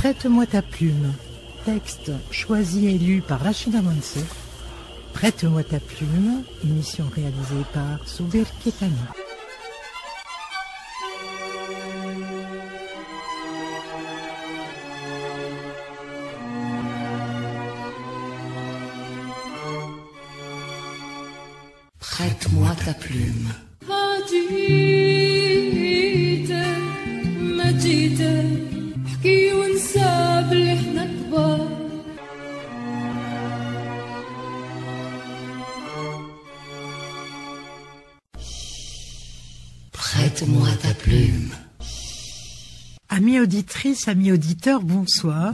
Prête-moi ta plume, texte choisi et lu par Rachida Mansour. Prête-moi ta plume, émission réalisée par Soubir Kétani. Prête-moi ta plume. Prête-moi ta plume. Amis auditrices, amis auditeurs, bonsoir.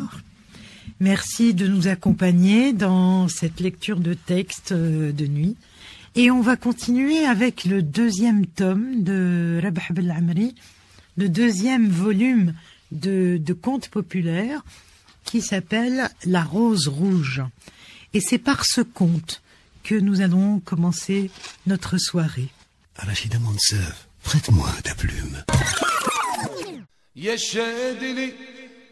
Merci de nous accompagner dans cette lecture de texte de nuit. Et on va continuer avec le deuxième tome de Rabah Ben Amri, le deuxième volume de contes populaires qui s'appelle La Rose Rouge. Et c'est par ce conte que nous allons commencer notre soirée. Rachida Mansour, prête-moi ta plume. يا شادلي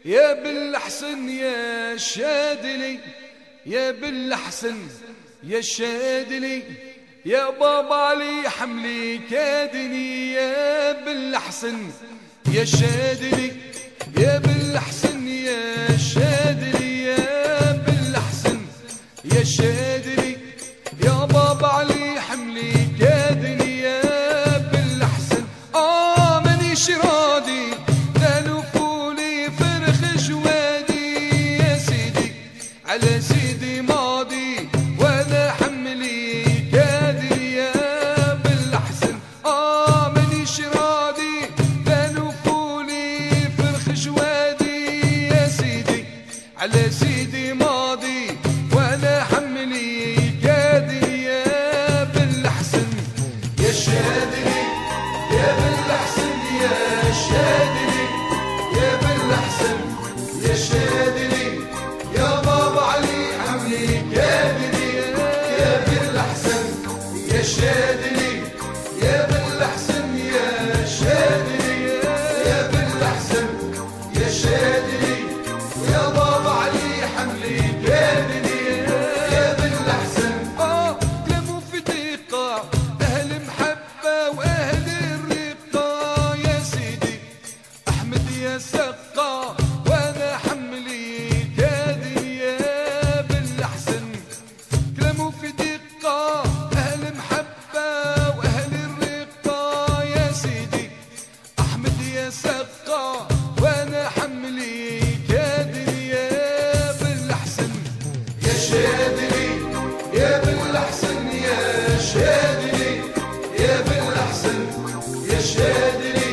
يا بالحسن يا شادلي يا بالحسن يا شادلي يا بابا علي حملي كادني يا بالحسن يا شادلي يا بالحسن يا شادلي يا بالحسن يا شادلي يا بابا علي حملي كادني يا بالحسن مانيش راضي تلفولي فرخ جوادي يا سيدي على سيدي ماضي وانا حملي كادني يا بالحسن مانيش راضي تلفولي فرخ جوادي يا سيدي على سيدي ماضي وانا حملي كادني يا بالحسن يا شادلي يا بالحسن يا شادلي يا بالحسن يا شادلي يا بابا علي حملي كادني يا بالحسن يا شادلي يا بالحسن يا شادلي يا بالحسن يا شادلي يا بابا علي حملي كادني يا بالحسن كلامه في دقة أهل محبة وأهل الرقة يا سيدي أحمد يا سقا وأنا حملي كادني يا بالحسن كلامه في دقة أهل محبة وأهل الرقة يا سيدي أحمد يا سقا وأنا حملي كادني يا بالحسن يا شادلي يا بالحسن يا شادلي يا بالحسن يا شادلي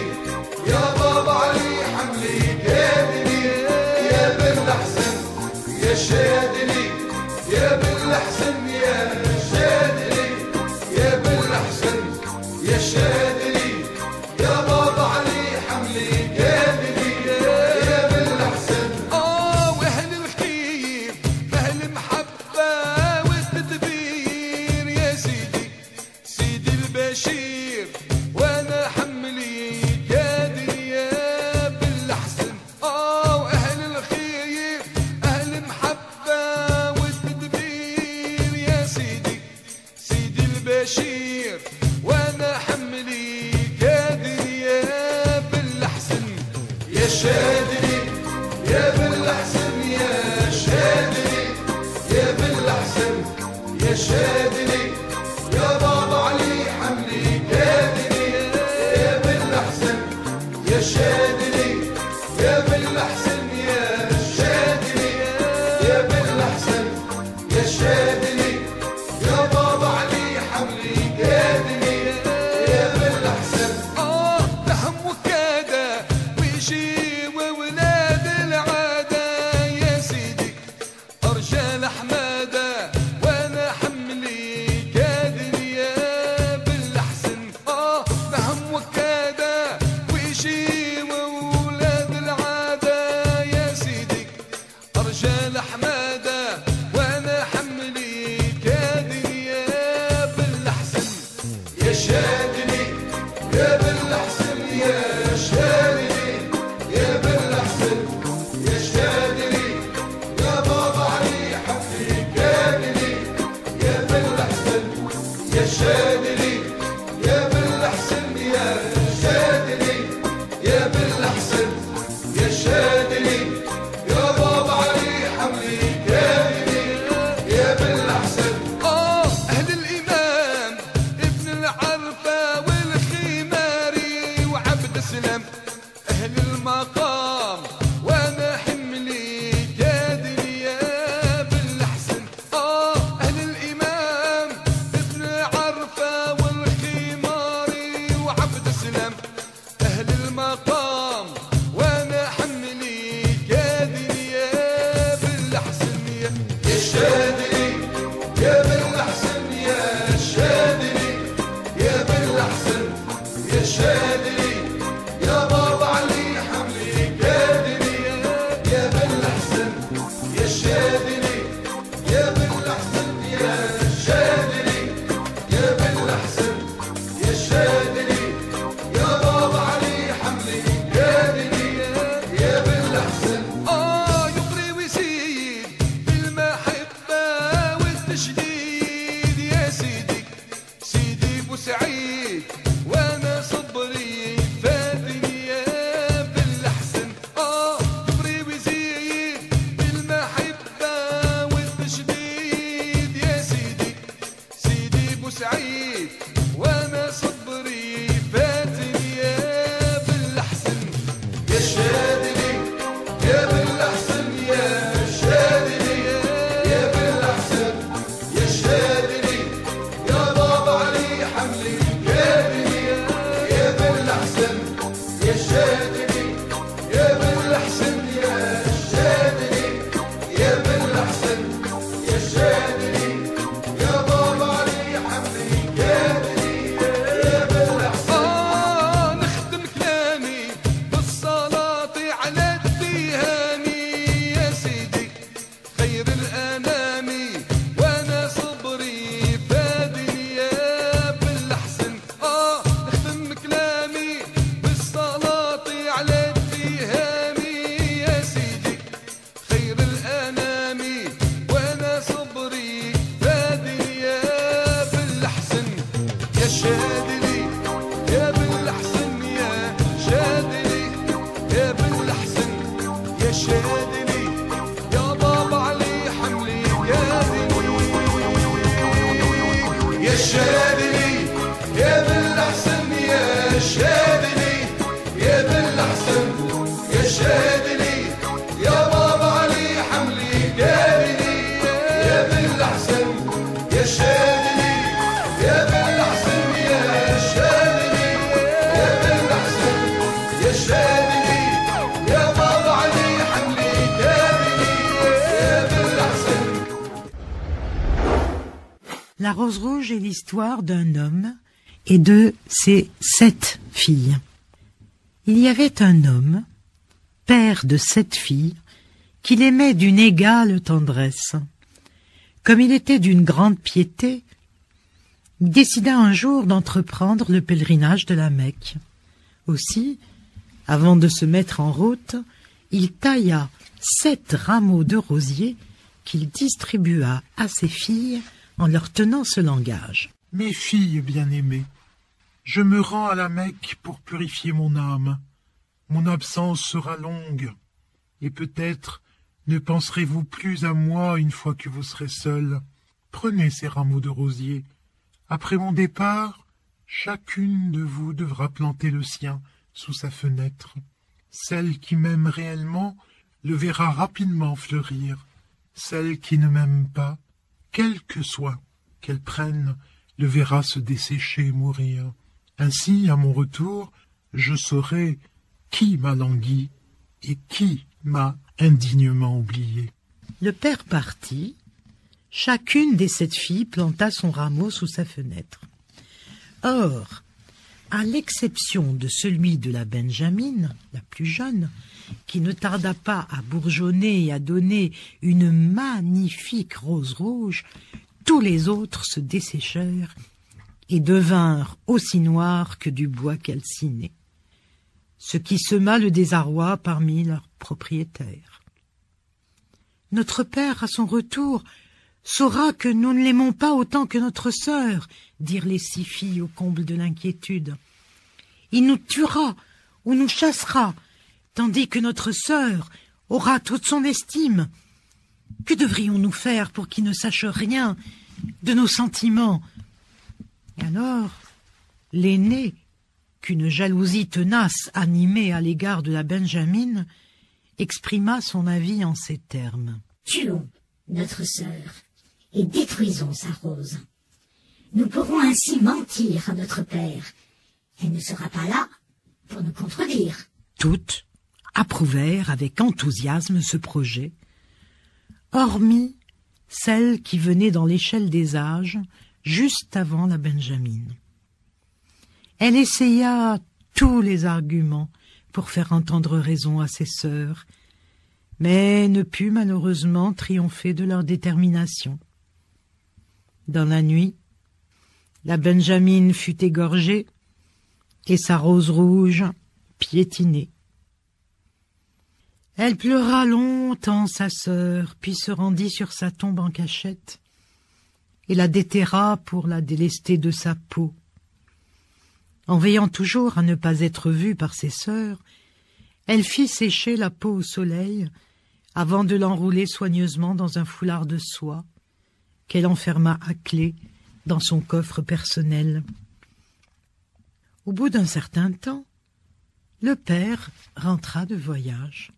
يا بابا علي حملي كادني يا بالحسن يا شادلي يا بالحسن يا شادلي يا بالحسن يا شادلي يا بابا علي حملي كادني يا بالحسن واهل الخير اهل محبه والتدبير يا سيدي سيدي البشير وانا حملي كادني يا بالحسن واهل الخير اهل محبه والتدبير يا سيدي سيدي البشير وانا حملي كادني يا بالحسن يا شادلي يا بالحسن يا شادلي يا بالحسن يا شادلي يا بابا علي حملي كادني يا بالحسن يا شادلي يا بالحسن يا شادلي يا بالحسن يا شادلي يا بابا علي حملي كادني يا بالحسن دهم وكادة ويجي وولاد العادة يا سيدي رجال حمادة وانا حملي كادني يا بالحسن دهم وكادة ويجي وولاد العادة يا بالأحسن يا شادلي يا بالأحسن يا شادلي يا بابا علي حملي كادلي يا بالأحسن يا شادلي يا بالأحسن يا شادلي يا بالأحسن يا شادلي يا بابا علي حملي كادلي يا بالأحسن نختم كلامي بالصلاة على التهاني يا سيدي خير الأنام وأنا صبري فادني يا بالأحسن نختم كلامي بالصلاة على التهاني يا سيدي خير الأنام وأنا صبري فادني يا بالأحسن يا شادلي يا بالأحسن يا شادلي يا بالأحسن يا شادلي يا بابا علي حملي كادلي يا شادلي يا بالأحسن يا شادلي يا بالأحسن يا شادلي يا بابا علي حملي كادلي يا بالأحسن يا شادلي يا بالأحسن يا شادلي يا بالأحسن يا شادلي يا بابا علي حملي كادلي يا بالأحسن. La Rose Rouge est l'histoire d'un homme et de ses 7 filles. Il y avait un homme, père de 7 filles, qu'il aimait d'une égale tendresse. Comme il était d'une grande piété, il décida un jour d'entreprendre le pèlerinage de la Mecque. Aussi, avant de se mettre en route, il tailla 7 rameaux de rosier qu'il distribua à ses filles en leur tenant ce langage. Mes filles bien-aimées, je me rends à la Mecque pour purifier mon âme. Mon absence sera longue, et peut-être ne penserez-vous plus à moi une fois que vous serez seuls. Prenez ces rameaux de rosier. Après mon départ, chacune de vous devra planter le sien sous sa fenêtre. Celle qui m'aime réellement le verra rapidement fleurir. Celle qui ne m'aime pas, quel que soit qu'elle prenne, le verra se dessécher et mourir. Ainsi, à mon retour, je saurai qui m'a langui et qui m'a indignement oublié. Le père partit. Chacune des 7 filles planta son rameau sous sa fenêtre. Or, à l'exception de celui de la Benjamine, la plus jeune, qui ne tarda pas à bourgeonner et à donner une magnifique rose rouge, tous les autres se desséchèrent et devinrent aussi noirs que du bois calciné, ce qui sema le désarroi parmi leurs propriétaires. Notre père, à son retour, saura que nous ne l'aimons pas autant que notre sœur, dirent les 6 filles au comble de l'inquiétude. Il nous tuera ou nous chassera, tandis que notre sœur aura toute son estime. Que devrions-nous faire pour qu'il ne sache rien de nos sentiments? Alors, l'aînée, qu'une jalousie tenace animait à l'égard de la Benjamine, exprima son avis en ces termes. Tuons notre sœur et détruisons sa rose. Nous pourrons ainsi mentir à notre père. Elle ne sera pas là pour nous contredire. Toutes approuvèrent avec enthousiasme ce projet, hormis celle qui venait dans l'échelle des âges, juste avant la Benjamine. Elle essaya tous les arguments pour faire entendre raison à ses sœurs, mais ne put malheureusement triompher de leur détermination. Dans la nuit, la Benjamine fut égorgée et sa rose rouge piétinée. Elle pleura longtemps sa sœur, puis se rendit sur sa tombe en cachette et la déterra pour la délester de sa peau. En veillant toujours à ne pas être vue par ses sœurs, elle fit sécher la peau au soleil avant de l'enrouler soigneusement dans un foulard de soie qu'elle enferma à clé dans son coffre personnel. Au bout d'un certain temps, le père rentra de voyage.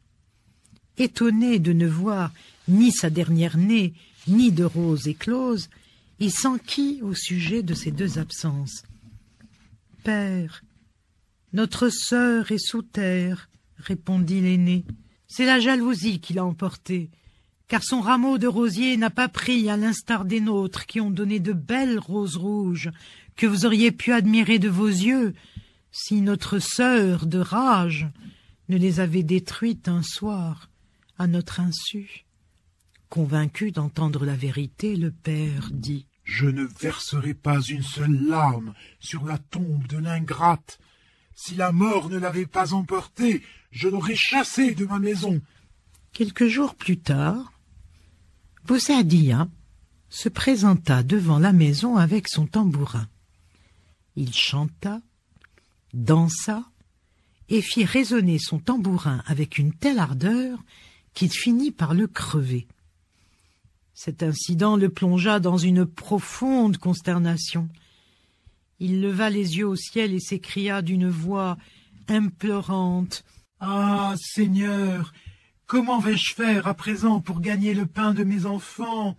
étonné de ne voir ni sa dernière née, ni de rose éclose, il s'enquit au sujet de ces deux absences. « Père, notre sœur est sous terre, » répondit l'aîné. « C'est la jalousie qui l'a emportée, car son rameau de rosier n'a pas pris à l'instar des nôtres qui ont donné de belles roses rouges que vous auriez pu admirer de vos yeux si notre sœur de rage ne les avait détruites un soir à notre insu. » Convaincu d'entendre la vérité, le père dit « Je ne verserai pas une seule larme sur la tombe de l'ingrate. Si la mort ne l'avait pas emportée, je l'aurais chassée de ma maison. » Quelques jours plus tard, Bousadia se présenta devant la maison avec son tambourin. Il chanta, dansa et fit résonner son tambourin avec une telle ardeur qu'il finit par le crever. Cet incident le plongea dans une profonde consternation. Il leva les yeux au ciel et s'écria d'une voix implorante. « Ah, Seigneur, comment vais-je faire à présent pour gagner le pain de mes enfants?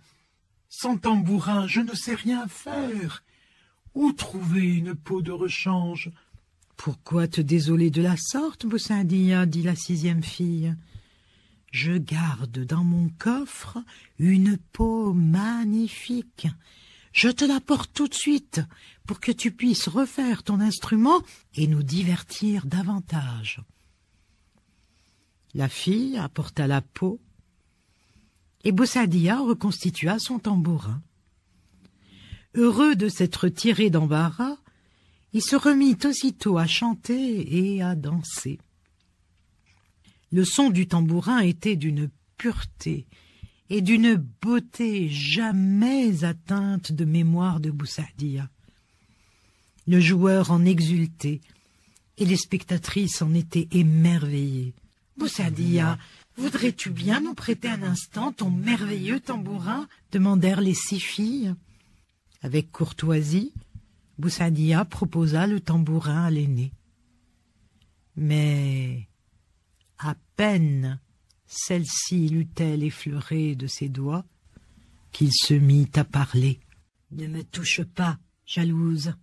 Sans tambourin, je ne sais rien faire. Où trouver une peau de rechange? » « Pourquoi te désoler de la sorte, Bousadia, dit la sixième fille. « Je garde dans mon coffre une peau magnifique. Je te l'apporte tout de suite pour que tu puisses refaire ton instrument et nous divertir davantage. » La fille apporta la peau et Bousadia reconstitua son tambourin. Heureux de s'être tiré d'embarras, il se remit aussitôt à chanter et à danser. Le son du tambourin était d'une pureté et d'une beauté jamais atteinte de mémoire de Bousadia. Le joueur en exultait et les spectatrices en étaient émerveillées. « Bousadia, voudrais-tu bien nous prêter un instant ton merveilleux tambourin ?» demandèrent les 6 filles. Avec courtoisie, Bousadia proposa le tambourin à l'aînée. Mais à peine celle-ci l'eut-elle effleuré de ses doigts qu'il se mit à parler. « Ne me touche pas, jalouse.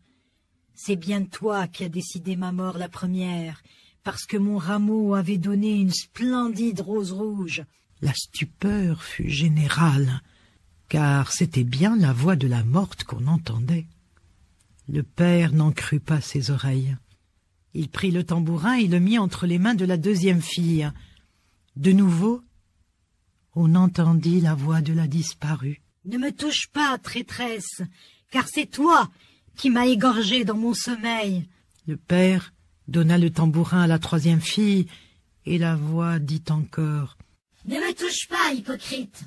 C'est bien toi qui as décidé ma mort la première, parce que mon rameau avait donné une splendide rose rouge. » La stupeur fut générale, car c'était bien la voix de la morte qu'on entendait. Le père n'en crut pas ses oreilles. Il prit le tambourin et le mit entre les mains de la deuxième fille. De nouveau, on entendit la voix de la disparue. « Ne me touche pas, traîtresse, car c'est toi qui m'as égorgé dans mon sommeil. » Le père donna le tambourin à la troisième fille, et la voix dit encore « Ne me touche pas, hypocrite,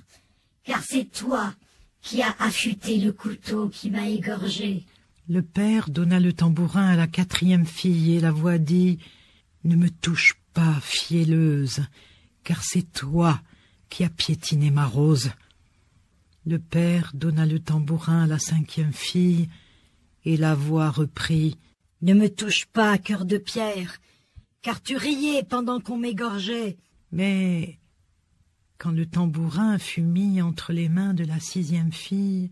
car c'est toi qui as affûté le couteau qui m'a égorgé. » Le père donna le tambourin à la quatrième fille, et la voix dit « Ne me touche pas, fielleuse, car c'est toi qui as piétiné ma rose. » Le père donna le tambourin à la cinquième fille, et la voix reprit « Ne me touche pas, cœur de pierre, car tu riais pendant qu'on m'égorgeait. » Mais quand le tambourin fut mis entre les mains de la sixième fille,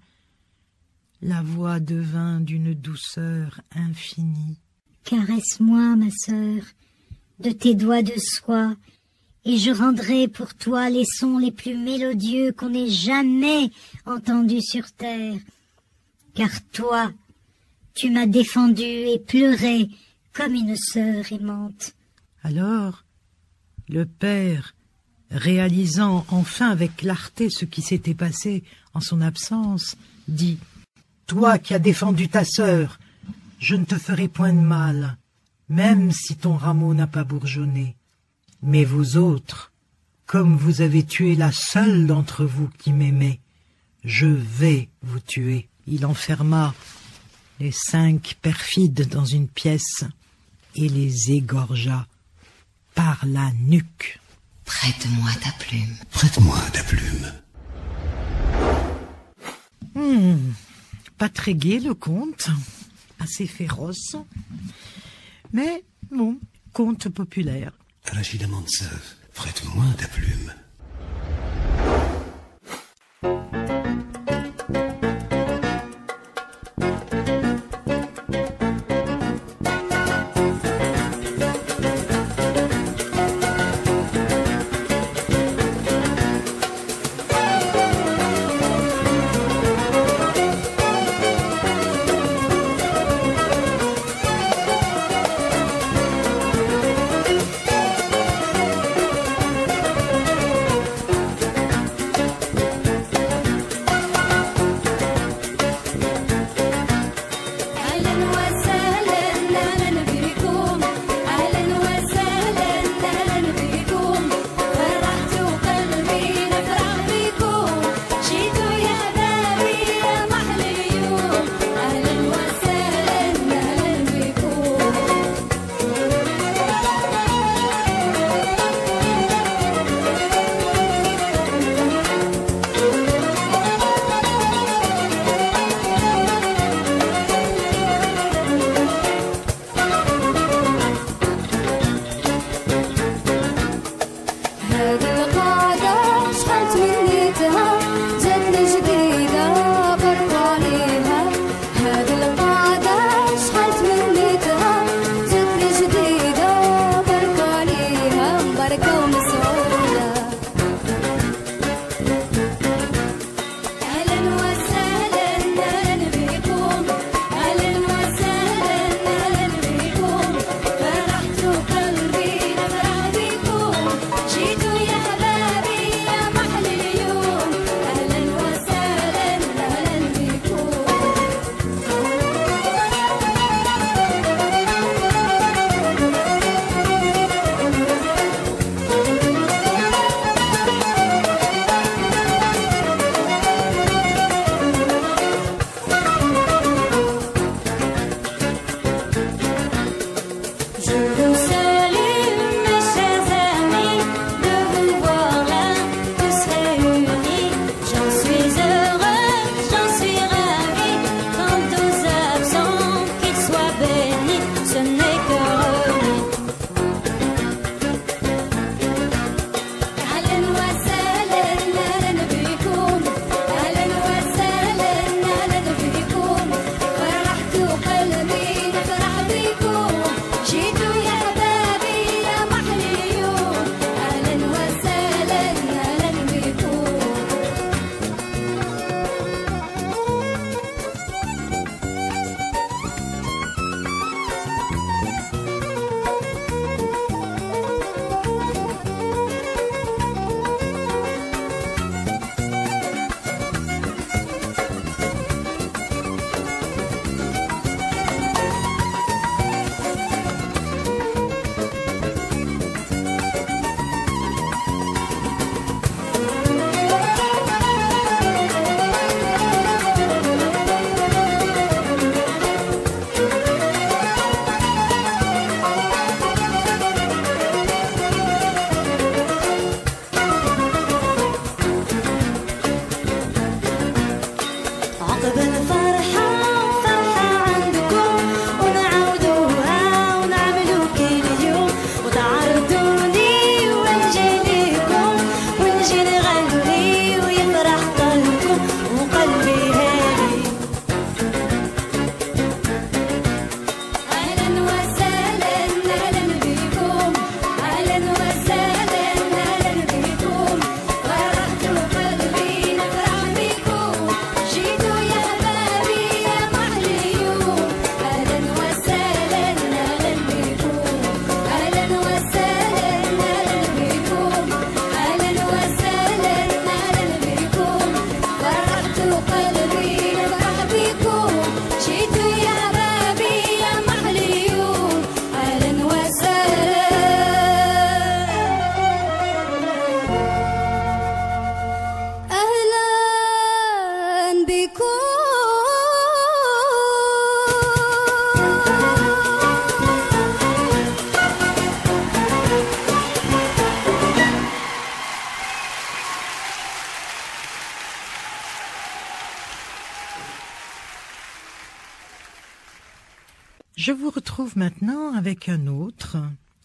la voix devint d'une douceur infinie. « Caresse-moi, ma sœur, de tes doigts de soie, et je rendrai pour toi les sons les plus mélodieux qu'on ait jamais entendus sur terre. Car toi, tu m'as défendu et pleuré comme une sœur aimante. » Alors, le père, réalisant enfin avec clarté ce qui s'était passé en son absence, dit « Toi qui as défendu ta sœur, je ne te ferai point de mal, même si ton rameau n'a pas bourgeonné. Mais vous autres, comme vous avez tué la seule d'entre vous qui m'aimait, je vais vous tuer. » Il enferma les 5 perfides dans une pièce et les égorgea par la nuque. « Prête-moi ta plume. » « Prête-moi ta plume. » Pas très gai le conte, assez féroce, mais bon, conte populaire. Rachida Monsef, prête-moi ta plume. Je vous retrouve maintenant avec un autre,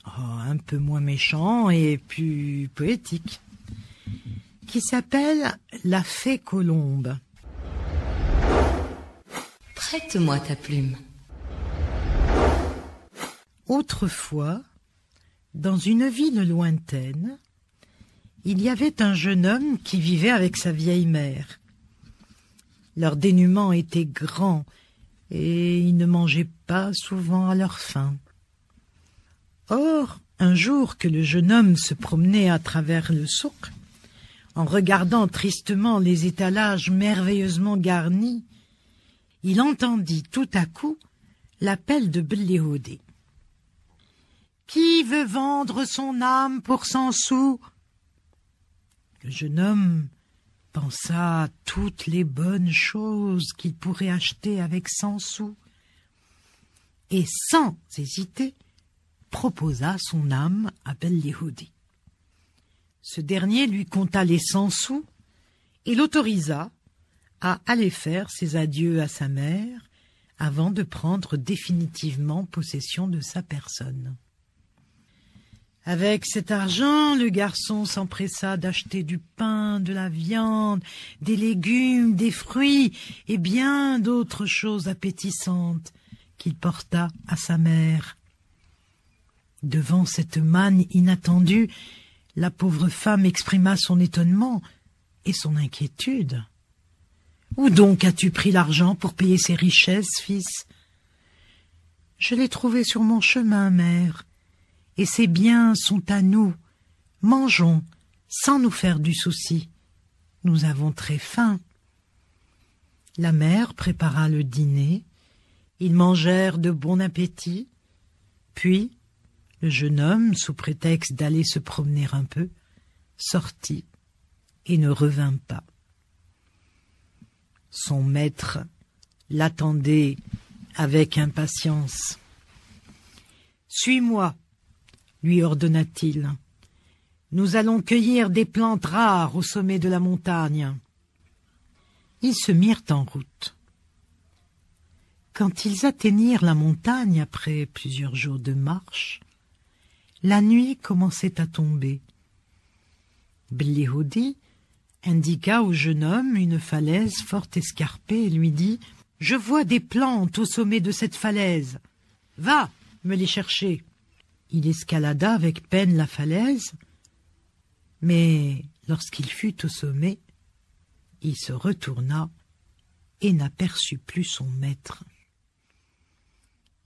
un peu moins méchant et plus poétique, qui s'appelle La Fée Colombe. Prête-moi ta plume. Autrefois, dans une ville lointaine, il y avait un jeune homme qui vivait avec sa vieille mère. Leur dénûment était grand et ils ne mangeaient pas souvent à leur faim. Or, un jour que le jeune homme se promenait à travers le souk, en regardant tristement les étalages merveilleusement garnis, il entendit tout à coup l'appel de Belléhodé. « Qui veut vendre son âme pour 100 sous ?» Le jeune homme pensa à toutes les bonnes choses qu'il pourrait acheter avec 100 sous et, sans hésiter, proposa son âme à Belléhodé. Ce dernier lui compta les 100 sous et l'autorisa à aller faire ses adieux à sa mère avant de prendre définitivement possession de sa personne. Avec cet argent, le garçon s'empressa d'acheter du pain, de la viande, des légumes, des fruits et bien d'autres choses appétissantes qu'il porta à sa mère. Devant cette manne inattendue, la pauvre femme exprima son étonnement et son inquiétude. « Où donc as-tu pris l'argent pour payer ces richesses, fils ?»« Je l'ai trouvé sur mon chemin, mère. Et ces biens sont à nous. Mangeons, sans nous faire du souci. Nous avons très faim. » La mère prépara le dîner. Ils mangèrent de bon appétit. Puis, le jeune homme, sous prétexte d'aller se promener un peu, sortit et ne revint pas. Son maître l'attendait avec impatience. « Suis-moi » lui ordonna-t-il. « Nous allons cueillir des plantes rares au sommet de la montagne. » Ils se mirent en route. Quand ils atteignirent la montagne après plusieurs jours de marche, la nuit commençait à tomber. Belléhodé indiqua au jeune homme une falaise fort escarpée et lui dit « Je vois des plantes au sommet de cette falaise. Va me les chercher. » Il escalada avec peine la falaise, mais lorsqu'il fut au sommet, il se retourna et n'aperçut plus son maître.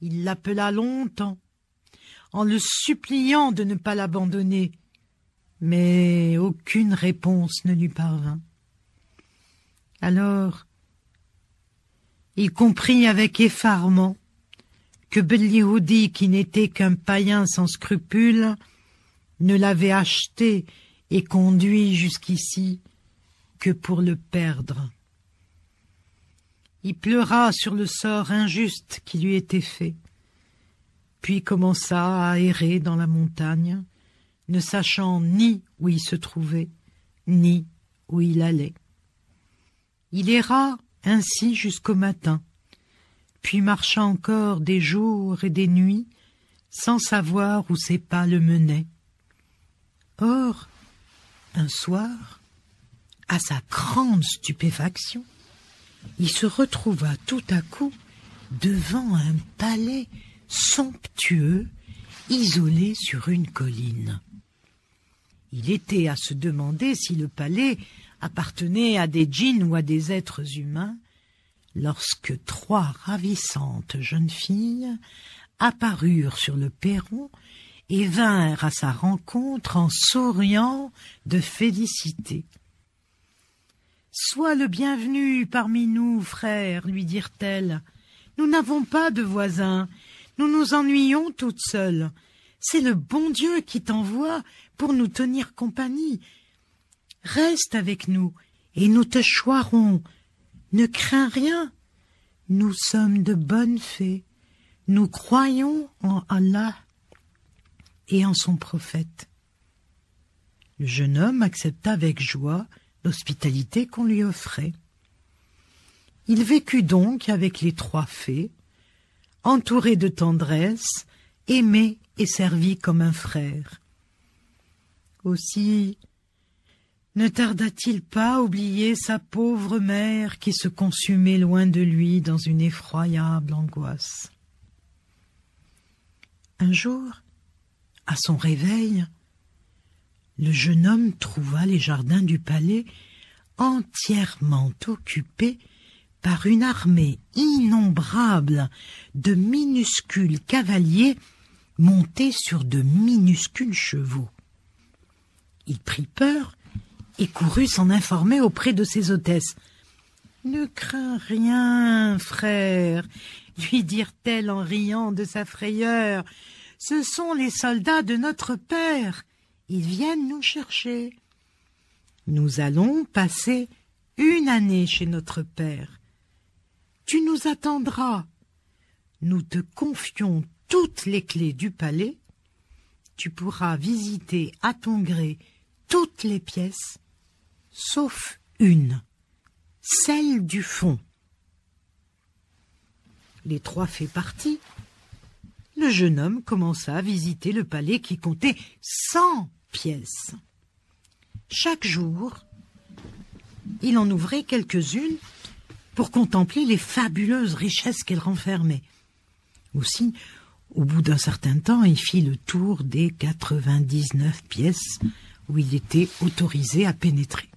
Il l'appela longtemps, en le suppliant de ne pas l'abandonner, mais aucune réponse ne lui parvint. Alors, il comprit avec effarement que Belléhodé, qui n'était qu'un païen sans scrupules, ne l'avait acheté et conduit jusqu'ici que pour le perdre. Il pleura sur le sort injuste qui lui était fait, puis commença à errer dans la montagne, ne sachant ni où il se trouvait, ni où il allait. Il erra ainsi jusqu'au matin, puis marcha encore des jours et des nuits, sans savoir où ses pas le menaient. Or, un soir, à sa grande stupéfaction, il se retrouva tout à coup devant un palais somptueux, isolé sur une colline. Il était à se demander si le palais appartenait à des djinns ou à des êtres humains, lorsque 3 ravissantes jeunes filles apparurent sur le perron et vinrent à sa rencontre en souriant de félicité. « Sois le bienvenu parmi nous, frère, lui dirent-elles. Nous n'avons pas de voisins, nous nous ennuyons toutes seules. C'est le bon Dieu qui t'envoie pour nous tenir compagnie. Reste avec nous et nous te choirons. Ne crains rien. Nous sommes de bonnes fées. Nous croyons en Allah et en son prophète. » Le jeune homme accepta avec joie l'hospitalité qu'on lui offrait. Il vécut donc avec les 3 fées, entouré de tendresse, aimé et servi comme un frère. Aussi ne tarda-t-il pas à oublier sa pauvre mère qui se consumait loin de lui dans une effroyable angoisse. Un jour, à son réveil, le jeune homme trouva les jardins du palais entièrement occupés par une armée innombrable de minuscules cavaliers montés sur de minuscules chevaux. Il prit peur et courut s'en informer auprès de ses hôtesses. « Ne crains rien, frère, » lui dirent-elles en riant de sa frayeur. « Ce sont les soldats de notre père. Ils viennent nous chercher. Nous allons passer une année chez notre père. Tu nous attendras. Nous te confions toutes les clés du palais. Tu pourras visiter à ton gré toutes les pièces, sauf une, celle du fond. » Les 3 fées partis, le jeune homme commença à visiter le palais qui comptait 100 pièces. Chaque jour, il en ouvrait quelques-unes pour contempler les fabuleuses richesses qu'elles renfermaient. Aussi, au bout d'un certain temps, il fit le tour des 99 pièces où il était autorisé à pénétrer.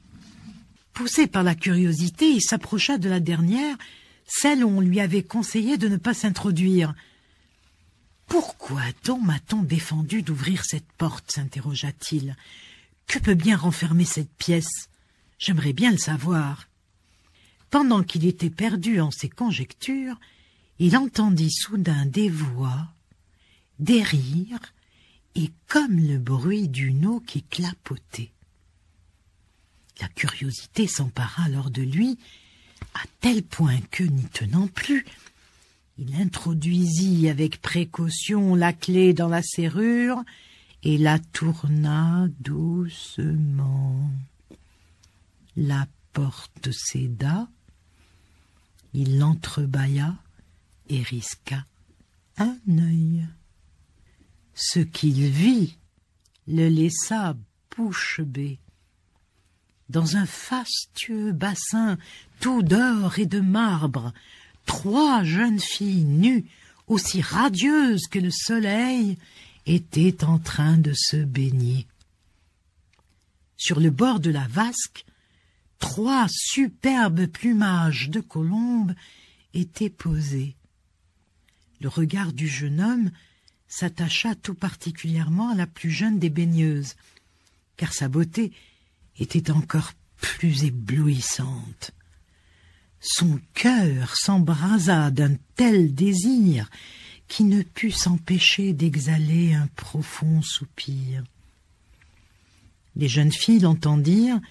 Poussé par la curiosité, il s'approcha de la dernière, celle où on lui avait conseillé de ne pas s'introduire. « Pourquoi donc m'a-t-on défendu d'ouvrir cette porte ?» s'interrogea-t-il. « Que peut bien renfermer cette pièce? J'aimerais bien le savoir. » Pendant qu'il était perdu en ses conjectures, il entendit soudain des voix, des rires et comme le bruit d'une eau qui clapotait. La curiosité s'empara alors de lui, à tel point que, n'y tenant plus, il introduisit avec précaution la clé dans la serrure et la tourna doucement. La porte céda, il l'entrebâilla et risqua un œil. Ce qu'il vit le laissa bouche bée. Dans un fastueux bassin tout d'or et de marbre, 3 jeunes filles nues, aussi radieuses que le soleil, étaient en train de se baigner. Sur le bord de la vasque, 3 superbes plumages de colombes étaient posés. Le regard du jeune homme s'attacha tout particulièrement à la plus jeune des baigneuses, car sa beauté était encore plus éblouissante. Son cœur s'embrasa d'un tel désir qui ne put s'empêcher d'exhaler un profond soupir. Les jeunes filles l'entendirent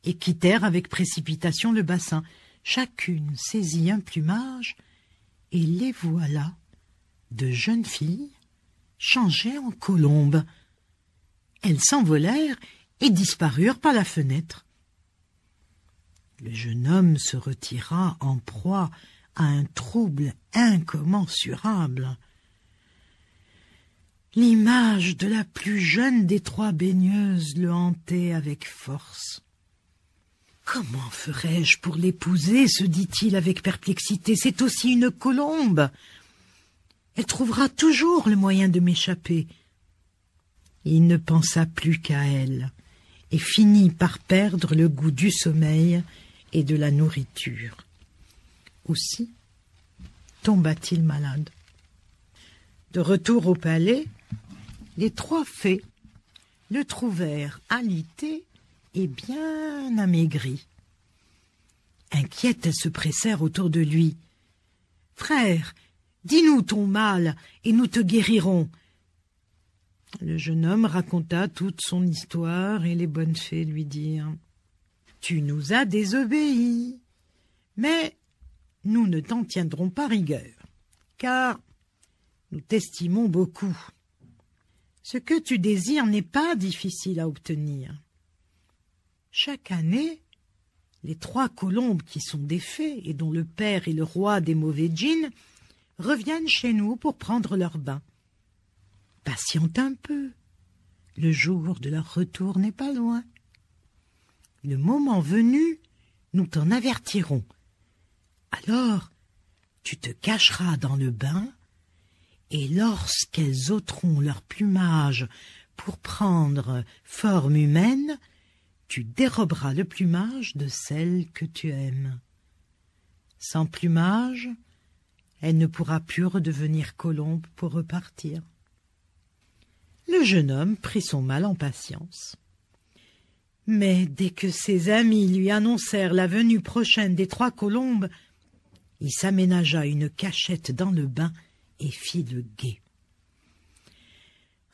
et quittèrent avec précipitation le bassin. Chacune saisit un plumage et les voilà, de jeunes filles, changées en colombes. Elles s'envolèrent et disparurent par la fenêtre. Le jeune homme se retira en proie à un trouble incommensurable. L'image de la plus jeune des 3 baigneuses le hantait avec force. « Comment ferais-je pour l'épouser ?» se dit-il avec perplexité. « C'est aussi une colombe. Elle trouvera toujours le moyen de m'échapper. » Il ne pensa plus qu'à elle et finit par perdre le goût du sommeil et de la nourriture. Aussi tomba-t-il malade. De retour au palais, les 3 fées le trouvèrent alité et bien amaigri. Inquiètes, elles se pressèrent autour de lui. « Frère, dis-nous ton mal et nous te guérirons. » Le jeune homme raconta toute son histoire et les bonnes fées lui dirent « Tu nous as désobéi, mais nous ne t'en tiendrons pas rigueur, car nous t'estimons beaucoup. Ce que tu désires n'est pas difficile à obtenir. Chaque année, les 3 colombes qui sont des fées et dont le père est le roi des mauvais djinns reviennent chez nous pour prendre leur bain. Patiente un peu, le jour de leur retour n'est pas loin. Le moment venu, nous t'en avertirons. Alors, tu te cacheras dans le bain, et lorsqu'elles ôteront leur plumage pour prendre forme humaine, tu déroberas le plumage de celle que tu aimes. Sans plumage, elle ne pourra plus redevenir colombe pour repartir. Le jeune homme prit son mal en patience. Mais dès que ses amis lui annoncèrent la venue prochaine des 3 colombes, il s'aménagea une cachette dans le bain et fit le guet.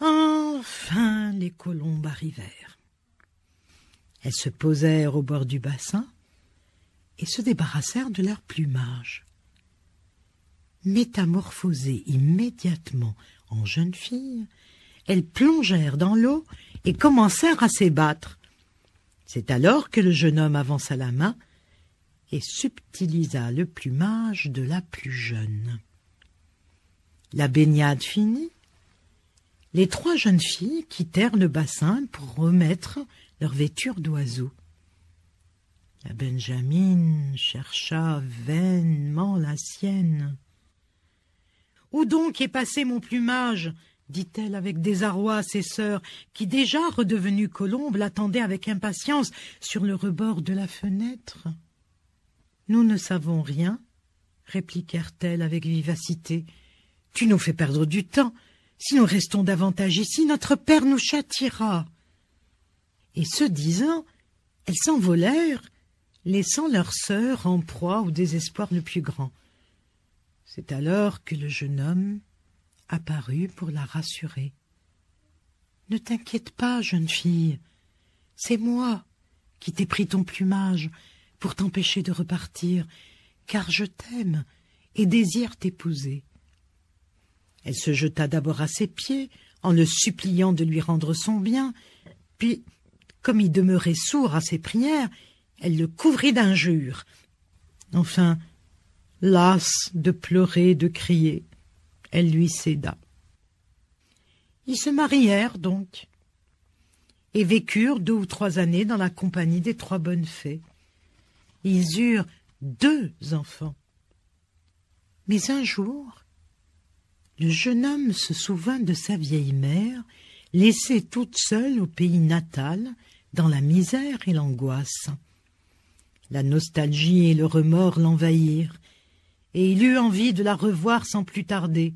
Enfin, les colombes arrivèrent. Elles se posèrent au bord du bassin et se débarrassèrent de leur plumage. Métamorphosées immédiatement en jeunes filles, elles plongèrent dans l'eau et commencèrent à s'ébattre. C'est alors que le jeune homme avança la main et subtilisa le plumage de la plus jeune. La baignade finie, les 3 jeunes filles quittèrent le bassin pour remettre leur vêture d'oiseau. La Benjamine chercha vainement la sienne. « Où donc est passé mon plumage ?» dit-elle avec désarroi à ses sœurs, qui, déjà redevenues colombes, l'attendaient avec impatience sur le rebord de la fenêtre. « Nous ne savons rien, » répliquèrent-elles avec vivacité. « Tu nous fais perdre du temps. Si nous restons davantage ici, notre père nous châtiera. » Et ce disant, elles s'envolèrent, laissant leurs sœurs en proie au désespoir le plus grand. C'est alors que le jeune homme apparut pour la rassurer. « Ne t'inquiète pas, jeune fille, c'est moi qui t'ai pris ton plumage pour t'empêcher de repartir, car je t'aime et désire t'épouser. » Elle se jeta d'abord à ses pieds, en le suppliant de lui rendre son bien, puis, comme il demeurait sourd à ses prières, elle le couvrit d'injures. Enfin, lasse de pleurer et de crier, elle lui céda. Ils se marièrent donc, et vécurent 2 ou 3 années dans la compagnie des 3 bonnes fées. Ils eurent 2 enfants. Mais un jour, le jeune homme se souvint de sa vieille mère, laissée toute seule au pays natal, dans la misère et l'angoisse. La nostalgie et le remords l'envahirent, et il eut envie de la revoir sans plus tarder.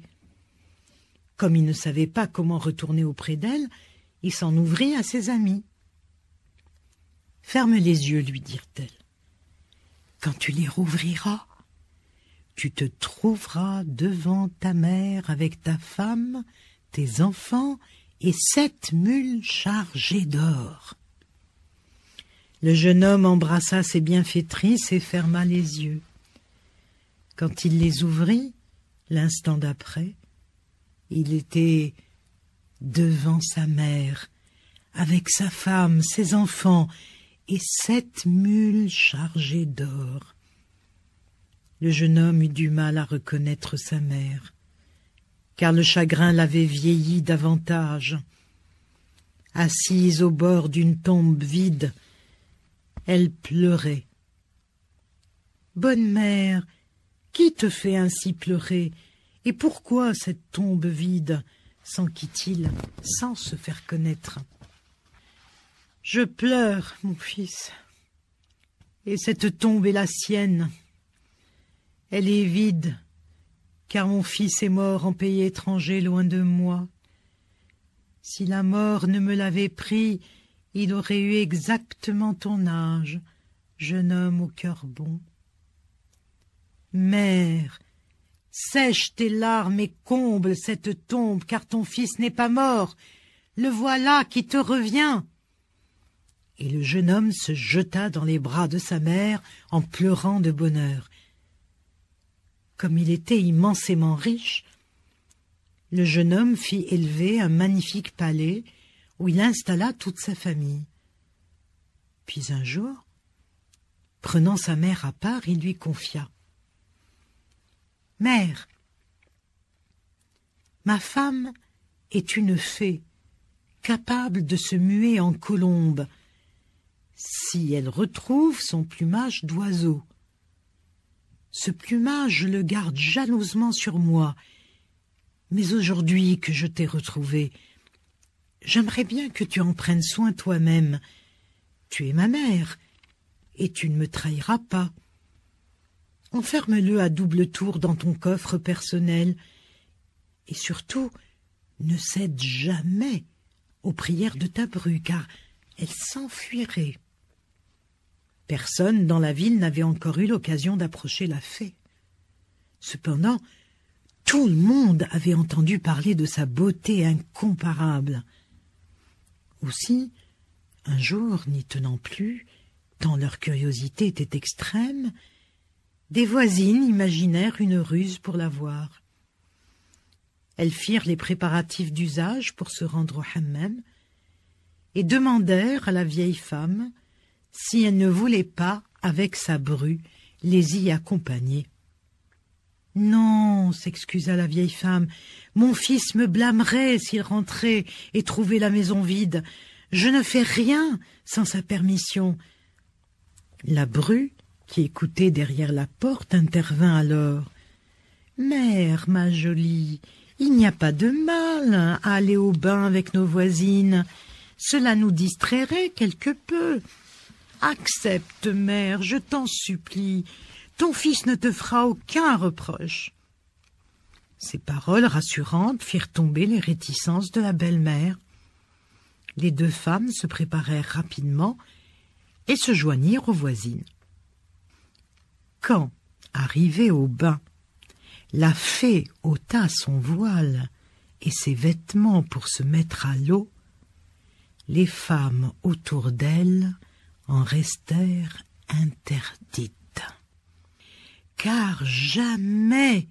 Comme il ne savait pas comment retourner auprès d'elle, il s'en ouvrit à ses amis. « Ferme les yeux, lui dirent-elles. Quand tu les rouvriras, tu te trouveras devant ta mère avec ta femme, tes enfants et 7 mules chargées d'or. » Le jeune homme embrassa ses bienfaitrices et ferma les yeux. Quand il les ouvrit, l'instant d'après, il était devant sa mère, avec sa femme, ses enfants et 7 mules chargées d'or. Le jeune homme eut du mal à reconnaître sa mère, car le chagrin l'avait vieilli davantage. Assise au bord d'une tombe vide, elle pleurait. « Bonne mère, qui te fait ainsi pleurer, et pourquoi cette tombe vide ?» s'enquit-il, sans se faire connaître. « Je pleure, mon fils, et cette tombe est la sienne. Elle est vide, car mon fils est mort en pays étranger loin de moi. Si la mort ne me l'avait pris, il aurait eu exactement ton âge, jeune homme au cœur bon. Mère, sèche tes larmes et comble cette tombe, car ton fils n'est pas mort. Le voilà qui te revient. » Et le jeune homme se jeta dans les bras de sa mère en pleurant de bonheur. Comme il était immensément riche, le jeune homme fit élever un magnifique palais où il installa toute sa famille. Puis un jour, prenant sa mère à part, il lui confia. « Mère, Ma femme est une fée, capable de se muer en colombe, si elle retrouve son plumage d'oiseau. Ce plumage, je le garde jalousement sur moi, mais aujourd'hui que je t'ai retrouvé, j'aimerais bien que tu en prennes soin toi-même. Tu es ma mère, et tu ne me trahiras pas. Enferme-le à double tour dans ton coffre personnel, et surtout, ne cède jamais aux prières de ta bru, car elle s'enfuirait. Personne dans la ville n'avait encore eu l'occasion d'approcher la fée. Cependant, tout le monde avait entendu parler de sa beauté incomparable. Aussi, un jour, n'y tenant plus, tant leur curiosité était extrême, des voisines imaginèrent une ruse pour la voir. Elles firent les préparatifs d'usage pour se rendre au hammam et demandèrent à la vieille femme si elle ne voulait pas, avec sa bru, les y accompagner. « Non, s'excusa la vieille femme, mon fils me blâmerait s'il rentrait et trouvait la maison vide. Je ne fais rien sans sa permission. » La bru, qui écoutait derrière la porte, intervint alors. « Mère, ma jolie, il n'y a pas de mal à aller au bain avec nos voisines. Cela nous distrairait quelque peu. Accepte, mère, je t'en supplie. Ton fils ne te fera aucun reproche. » Ces paroles rassurantes firent tomber les réticences de la belle-mère. Les deux femmes se préparèrent rapidement et se joignirent aux voisines. Quand, arrivée au bain, la fée ôta son voile et ses vêtements pour se mettre à l'eau, les femmes autour d'elle en restèrent interdites, car jamais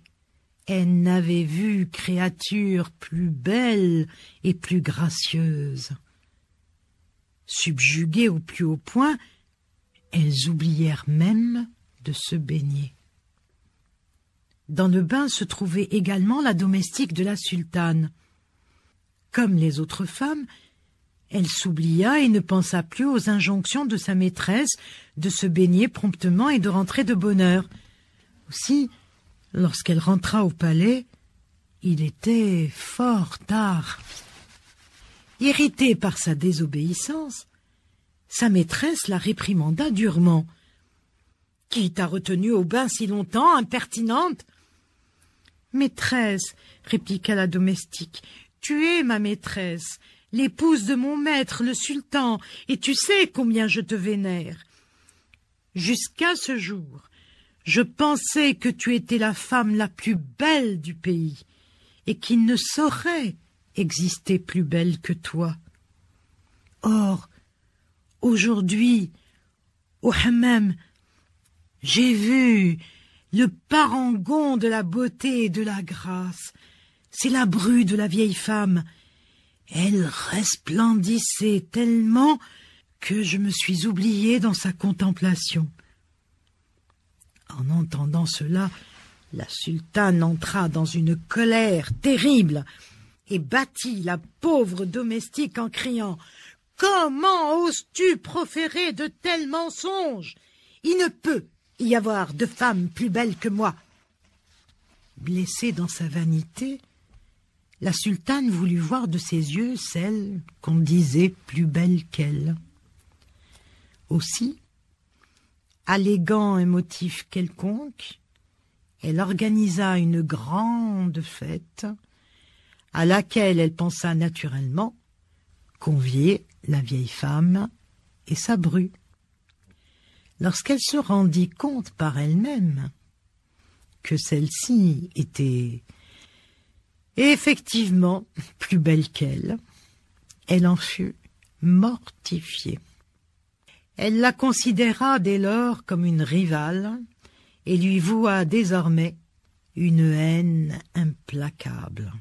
elles n'avaient vu créature plus belle et plus gracieuse. Subjuguées au plus haut point, elles oublièrent même de se baigner. Dans le bain se trouvait également la domestique de la sultane. Comme les autres femmes, elle s'oublia et ne pensa plus aux injonctions de sa maîtresse de se baigner promptement et de rentrer de bonne heure. Aussi, lorsqu'elle rentra au palais, il était fort tard. Irritée par sa désobéissance, sa maîtresse la réprimanda durement. « Qui t'a retenue au bain si longtemps, impertinente ?»« Maîtresse, » répliqua la domestique, « tu es ma maîtresse, l'épouse de mon maître, le sultan, et tu sais combien je te vénère. Jusqu'à ce jour, je pensais que tu étais la femme la plus belle du pays, et qu'il ne saurait exister plus belle que toi. Or, aujourd'hui, au hammam, j'ai vu le parangon de la beauté et de la grâce. C'est la bru de la vieille femme. Elle resplendissait tellement que je me suis oubliée dans sa contemplation. » En entendant cela, la sultane entra dans une colère terrible et battit la pauvre domestique en criant « Comment oses-tu proférer de tels mensonges? Il ne peut y avoir de femme plus belle que moi. » Blessée dans sa vanité, la sultane voulut voir de ses yeux celle qu'on disait plus belle qu'elle. Aussi, alléguant un motif quelconque, elle organisa une grande fête à laquelle elle pensa naturellement convier la vieille femme et sa bru. Lorsqu'elle se rendit compte par elle-même que celle-ci était effectivement plus belle qu'elle, elle en fut mortifiée. Elle la considéra dès lors comme une rivale et lui voua désormais une haine implacable.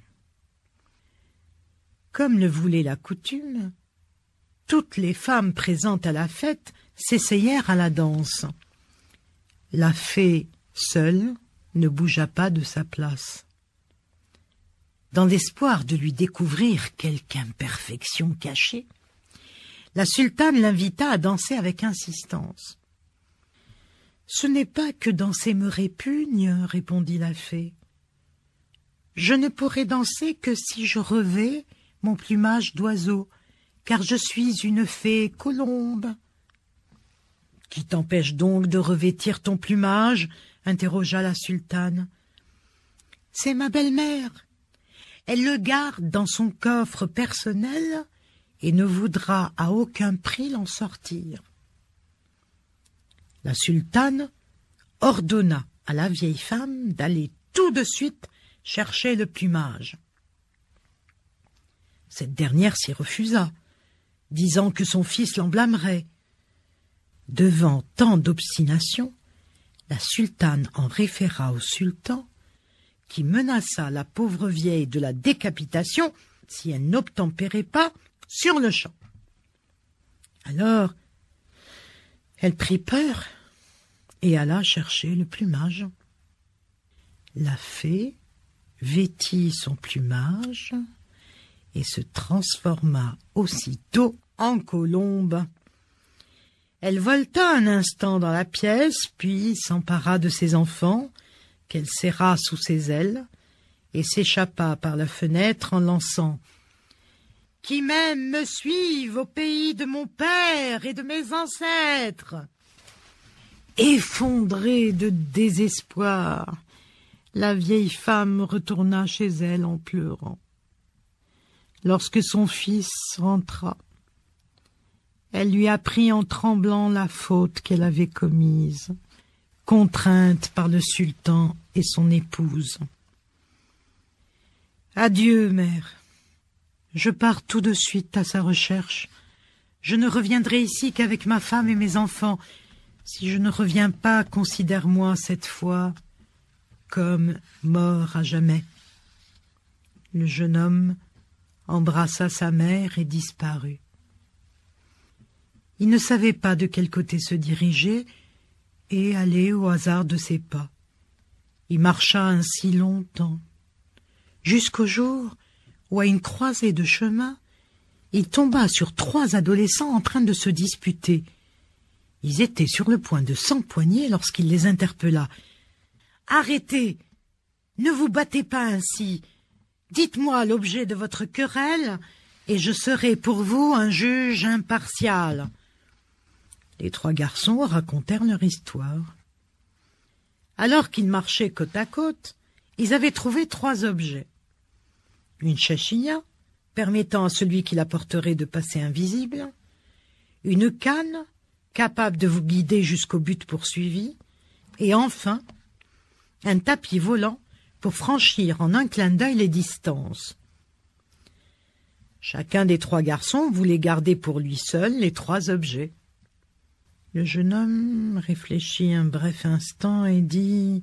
Comme le voulait la coutume, toutes les femmes présentes à la fête s'essayèrent à la danse. La fée, seule, ne bougea pas de sa place. Dans l'espoir de lui découvrir quelque imperfection cachée, la sultane l'invita à danser avec insistance. « Ce n'est pas que danser me répugne, répondit la fée. Je ne pourrai danser que si je revais mon plumage d'oiseau, car je suis une fée colombe. »« Qui t'empêche donc de revêtir ton plumage ?» interrogea la sultane. « C'est ma belle-mère. Elle le garde dans son coffre personnel et ne voudra à aucun prix l'en sortir. » La sultane ordonna à la vieille femme d'aller tout de suite chercher le plumage. Cette dernière s'y refusa, disant que son fils l'en blâmerait. Devant tant d'obstination, la sultane en référa au sultan, qui menaça la pauvre vieille de la décapitation si elle n'obtempérait pas sur le champ. Alors, elle prit peur et alla chercher le plumage. La fée vêtit son plumage et se transforma aussitôt en colombe. Elle voleta un instant dans la pièce, puis s'empara de ses enfants, qu'elle serra sous ses ailes, et s'échappa par la fenêtre en lançant « Qui m'aime me suive au pays de mon père et de mes ancêtres !» Effondrée de désespoir, la vieille femme retourna chez elle en pleurant. Lorsque son fils rentra, elle lui apprit en tremblant la faute qu'elle avait commise, contrainte par le sultan et son épouse. « Adieu, mère. Je pars tout de suite à sa recherche. Je ne reviendrai ici qu'avec ma femme et mes enfants. Si je ne reviens pas, considère-moi cette fois comme mort à jamais. » Le jeune homme embrassa sa mère et disparut. Il ne savait pas de quel côté se diriger et allait au hasard de ses pas. Il marcha ainsi longtemps, jusqu'au jour où, à une croisée de chemin, il tomba sur 3 adolescents en train de se disputer. Ils étaient sur le point de s'empoigner lorsqu'il les interpella. « Arrêtez! Ne vous battez pas ainsi! Dites-moi l'objet de votre querelle, et je serai pour vous un juge impartial. » Les 3 garçons racontèrent leur histoire. Alors qu'ils marchaient côte à côte, ils avaient trouvé 3 objets. Une chachia, permettant à celui qui la porterait de passer invisible, une canne, capable de vous guider jusqu'au but poursuivi, et enfin, un tapis volant pour franchir en un clin d'œil les distances. Chacun des 3 garçons voulait garder pour lui seul les 3 objets. Le jeune homme réfléchit un bref instant et dit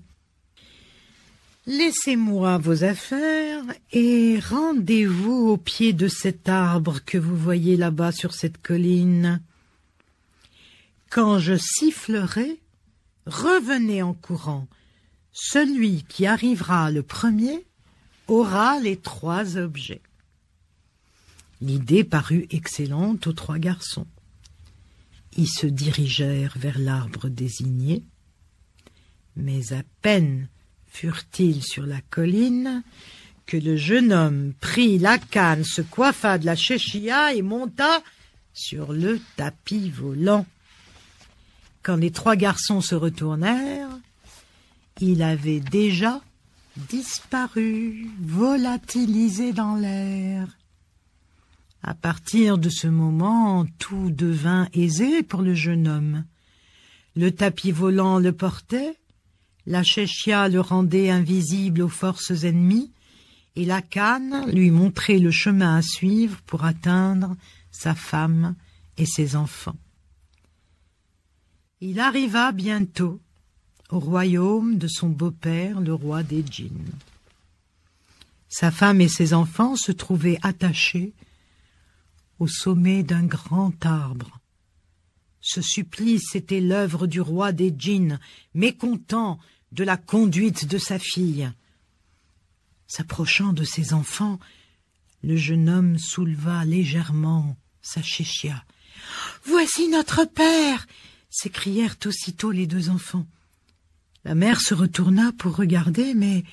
« Laissez-moi vos affaires et rendez-vous au pied de cet arbre que vous voyez là-bas sur cette colline. Quand je sifflerai, revenez en courant. Celui qui arrivera le premier aura les 3 objets. » L'idée parut excellente aux 3 garçons. Ils se dirigèrent vers l'arbre désigné, mais à peine furent-ils sur la colline que le jeune homme prit la canne, se coiffa de la chéchia et monta sur le tapis volant. Quand les 3 garçons se retournèrent, il avait déjà disparu, volatilisé dans l'air. À partir de ce moment, tout devint aisé pour le jeune homme. Le tapis volant le portait, la chéchia le rendait invisible aux forces ennemies, et la canne lui montrait le chemin à suivre pour atteindre sa femme et ses enfants. Il arriva bientôt au royaume de son beau-père, le roi des djinns. Sa femme et ses enfants se trouvaient attachés au sommet d'un grand arbre. Ce supplice était l'œuvre du roi des djinns, mécontent de la conduite de sa fille. S'approchant de ses enfants, le jeune homme souleva légèrement sa chéchia. « Voici notre père !» s'écrièrent aussitôt les deux enfants. La mère se retourna pour regarder, mais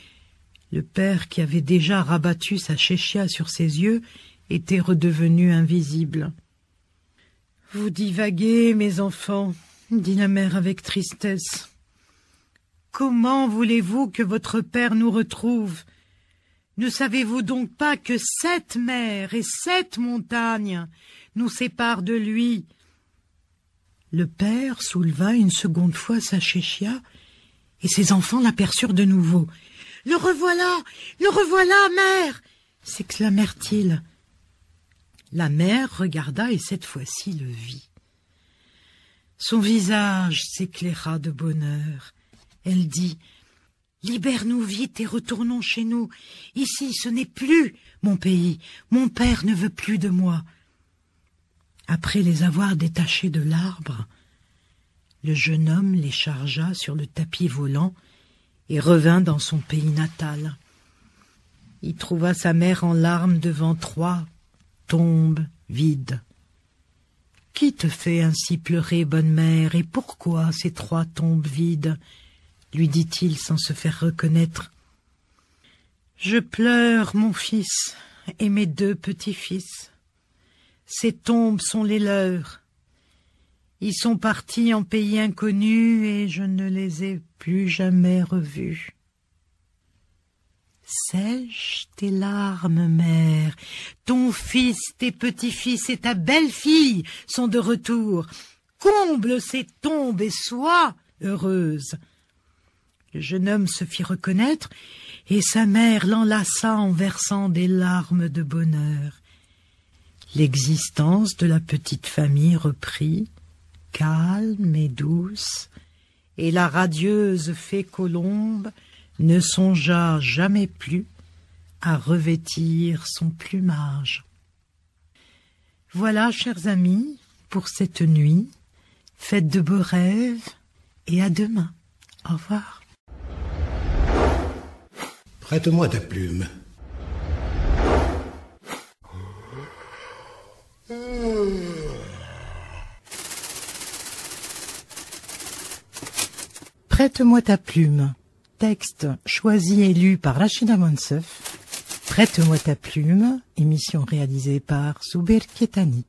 le père, qui avait déjà rabattu sa chéchia sur ses yeux, était redevenu invisible. « Vous divaguez, mes enfants, » dit la mère avec tristesse. « Comment voulez-vous que votre père nous retrouve ? Ne savez-vous donc pas que 7 mers et 7 montagnes nous séparent de lui ?» Le père souleva une seconde fois sa chéchia, et ses enfants l'aperçurent de nouveau. « Le revoilà, mère !» s'exclamèrent-ils. La mère regarda et cette fois-ci le vit. Son visage s'éclaira de bonheur. Elle dit « Libère-nous vite et retournons chez nous. Ici, ce n'est plus mon pays. Mon père ne veut plus de moi. » Après les avoir détachés de l'arbre, le jeune homme les chargea sur le tapis volant et revint dans son pays natal. Il trouva sa mère en larmes devant 3 tombes vides. « Qui te fait ainsi pleurer, bonne mère, et pourquoi ces 3 tombes vides ?» lui dit-il sans se faire reconnaître. « Je pleure mon fils et mes 2 petits-fils. Ces tombes sont les leurs. Ils sont partis en pays inconnu et je ne les ai plus jamais revus. » Sèche tes larmes, mère. Ton fils, tes petits-fils et ta belle-fille sont de retour. Comble ces tombes et sois heureuse. Le jeune homme se fit reconnaître et sa mère l'enlaça en versant des larmes de bonheur. L'existence de la petite famille reprit, calme et douce, et la radieuse fée Colombe ne songea jamais plus à revêtir son plumage. Voilà, chers amis, pour cette nuit. Faites de beaux rêves et à demain. Au revoir. Prête-moi ta plume. Prête-moi ta plume. Texte choisi et lu par Rachida Monsef. Prête-moi ta plume, émission réalisée par Souber Ketani.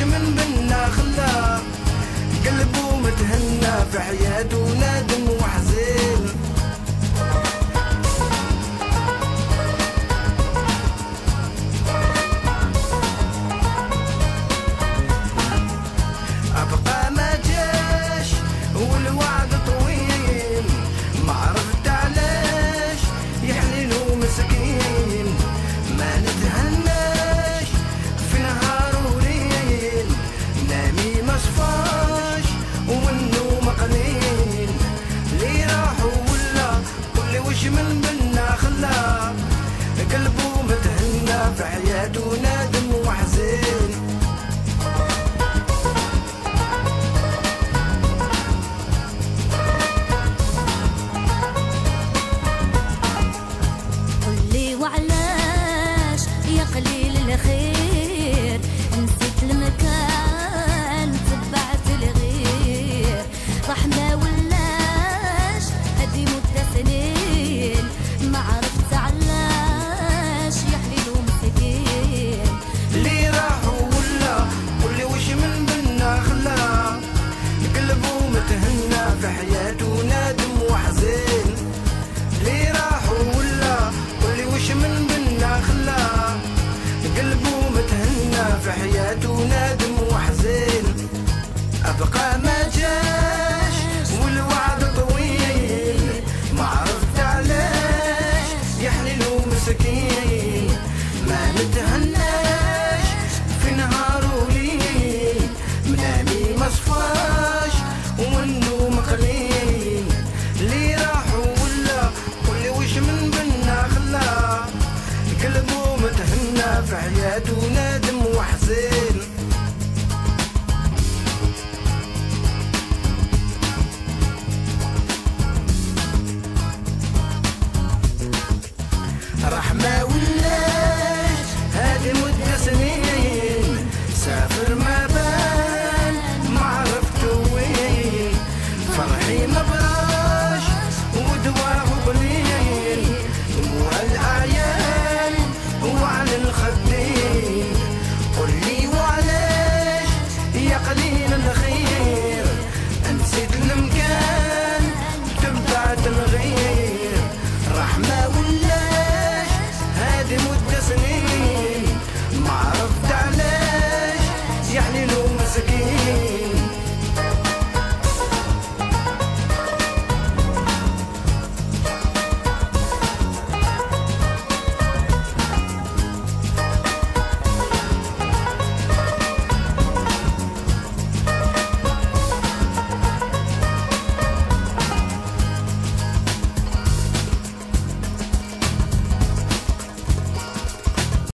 من بنا خلا قلبه متهنى في حياته